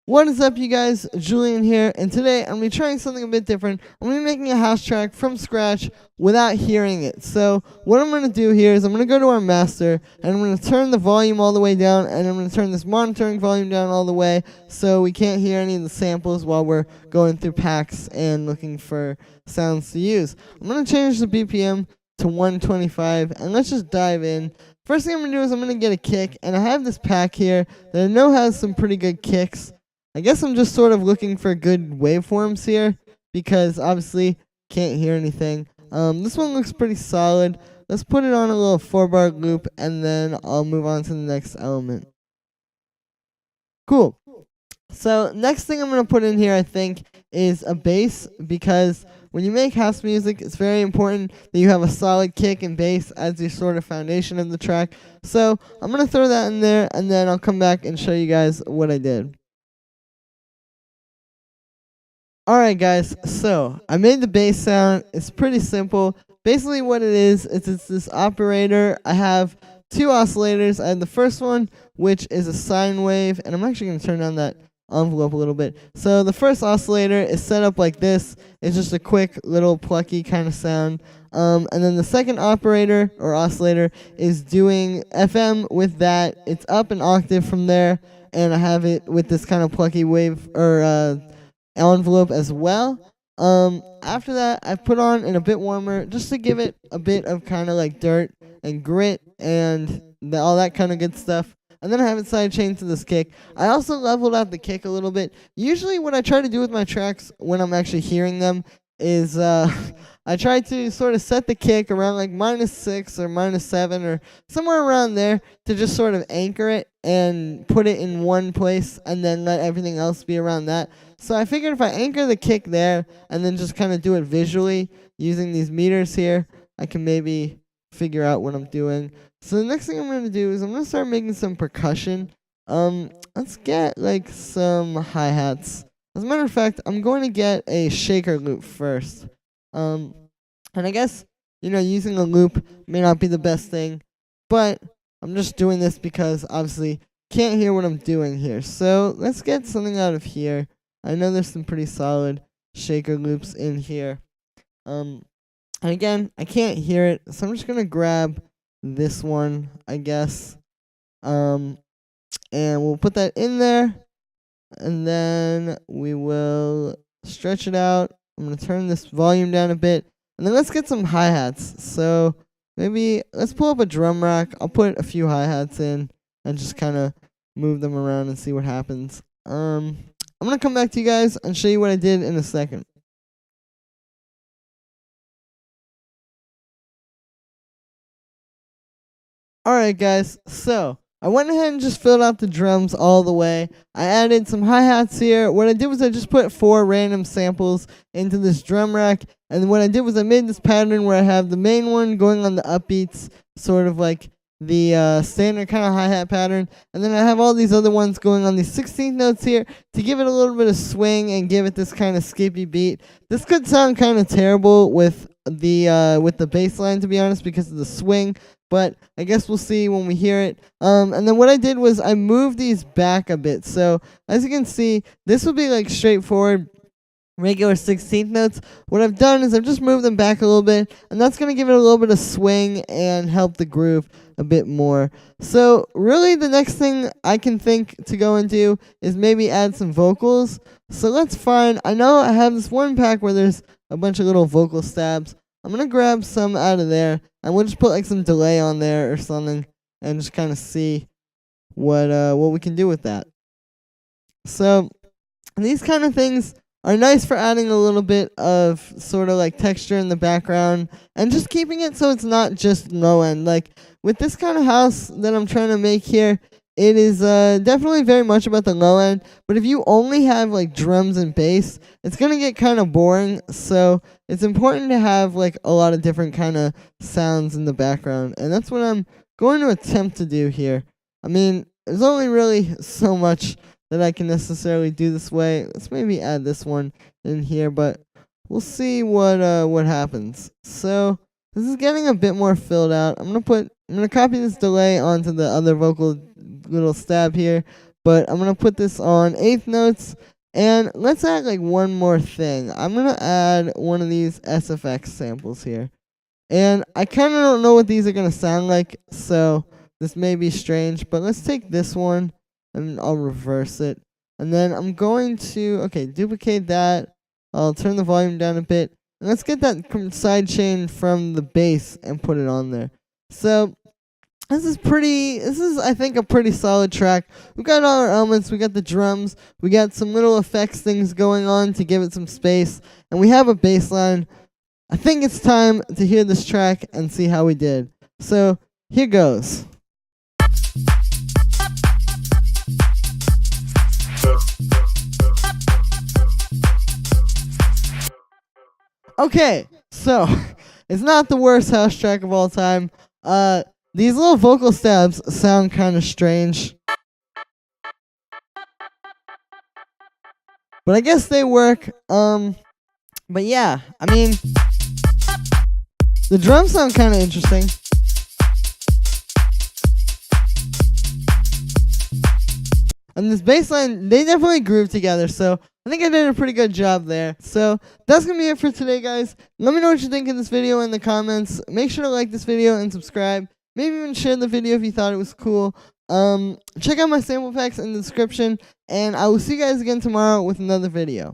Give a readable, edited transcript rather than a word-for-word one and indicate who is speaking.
Speaker 1: What is up, you guys? Julian here, and today I'm going to be trying something a bit different. I'm going to be making a house track from scratch without hearing it. So, what I'm going to do here is I'm going to go to our master, and I'm going to turn the volume all the way down, and I'm going to turn this monitoring volume down all the way so we can't hear any of the samples while we're going through packs and looking for sounds to use. I'm going to change the BPM to 125, and let's just dive in. First thing I'm going to do is I'm going to get a kick, and I have this pack here that I know has some pretty good kicks. I guess I'm just sort of looking for good waveforms here because obviously can't hear anything. This one looks pretty solid. Let's put it on a little 4-bar loop and then I'll move on to the next element. Cool. So next thing I'm going to put in here, I think, is a bass, because when you make house music, it's very important that you have a solid kick and bass as your sort of foundation of the track. So I'm going to throw that in there and then I'll come back and show you guys what I did. Alright guys, so I made the bass sound. It's pretty simple. Basically what it is it's this operator. I have two oscillators. I have the first one, which is a sine wave, and I'm actually going to turn down that envelope a little bit. So the first oscillator is set up like this. It's just a quick little plucky kind of sound. And then the second operator or oscillator is doing FM with that. It's up an octave from there, and I have it with this kind of plucky wave or envelope as well. After that, I put on in a bit warmer just to give it a bit of kind of like dirt and grit and all that kind of good stuff. And then I have it sidechained to this kick. I also leveled out the kick a little bit. Usually what I try to do with my tracks when I'm actually hearing them is I try to sort of set the kick around like -6 or -7 or somewhere around there to just sort of anchor it and put it in one place and then let everything else be around that. So I figured if I anchor the kick there and then just kind of do it visually using these meters here, I can maybe figure out what I'm doing. So the next thing I'm going to do is I'm going to start making some percussion. Let's get like some hi-hats. As a matter of fact, I'm going to get a shaker loop first. And I guess, using a loop may not be the best thing, but I'm just doing this because obviously can't hear what I'm doing here. So let's get something out of here. I know there's some pretty solid shaker loops in here. And again, I can't hear it, so I'm just gonna grab this one, I guess. And we'll put that in there, and then we will stretch it out. I'm gonna turn this volume down a bit, and then let's get some hi-hats. So maybe let's pull up a drum rack. I'll put a few hi-hats in and just kind of move them around and see what happens. I'm going to come back to you guys and show you what I did in a second. Alright guys, so I went ahead and just filled out the drums all the way. I added some hi-hats here. What I did was I just put 4 random samples into this drum rack. And what I did was I made this pattern where I have the main one going on the upbeats, sort of like the standard kind of hi-hat pattern, and then I have all these other ones going on these 16th notes here to give it a little bit of swing and give it this kind of skippy beat. This could sound kind of terrible with the bass line, to be honest, because of the swing, but I guess we'll see when we hear it. And then what I did was I moved these back a bit. So as you can see, this would be like straightforward regular 16th notes. What I've done is I've just moved them back a little bit, and that's going to give it a little bit of swing and help the groove a bit more. So really the next thing I can think to go and do is maybe add some vocals. So let's find, I know I have this one pack where there's a bunch of little vocal stabs. I'm going to grab some out of there, and we'll just put like some delay on there or something and just kind of see what we can do with that. So these kind of things are nice for adding a little bit of sort of like texture in the background and just keeping it so it's not just low end. Like with this kind of house that I'm trying to make here, it is definitely very much about the low end, but if you only have like drums and bass, it's going to get kind of boring. So it's important to have like a lot of different kind of sounds in the background, and that's what I'm going to attempt to do here. I mean, there's only really so much that I can necessarily do this way. Let's maybe add this one in here, but we'll see what happens. So this is getting a bit more filled out. I'm gonna copy this delay onto the other vocal little stab here, but I'm gonna put this on eighth notes. And let's add like one more thing. I'm gonna add one of these SFX samples here. And I kind of don't know what these are gonna sound like, so this may be strange, but let's take this one and I'll reverse it. And then I'm going to, duplicate that. I'll turn the volume down a bit. And let's get that side chain from the bass and put it on there. So this is I think a pretty solid track. We got all our elements, we got the drums, we got some little effects things going on to give it some space, and we have a bass line. I think it's time to hear this track and see how we did. So here goes. Okay, so it's not the worst house track of all time. These little vocal stabs sound kind of strange, but I guess they work. But yeah, I mean, the drums sound kind of interesting. And this bass line, they definitely groove together, so I think I did a pretty good job there. So that's going to be it for today, guys. Let me know what you think of this video in the comments. Make sure to like this video and subscribe. Maybe even share the video if you thought it was cool. Check out my sample packs in the description, and I will see you guys again tomorrow with another video.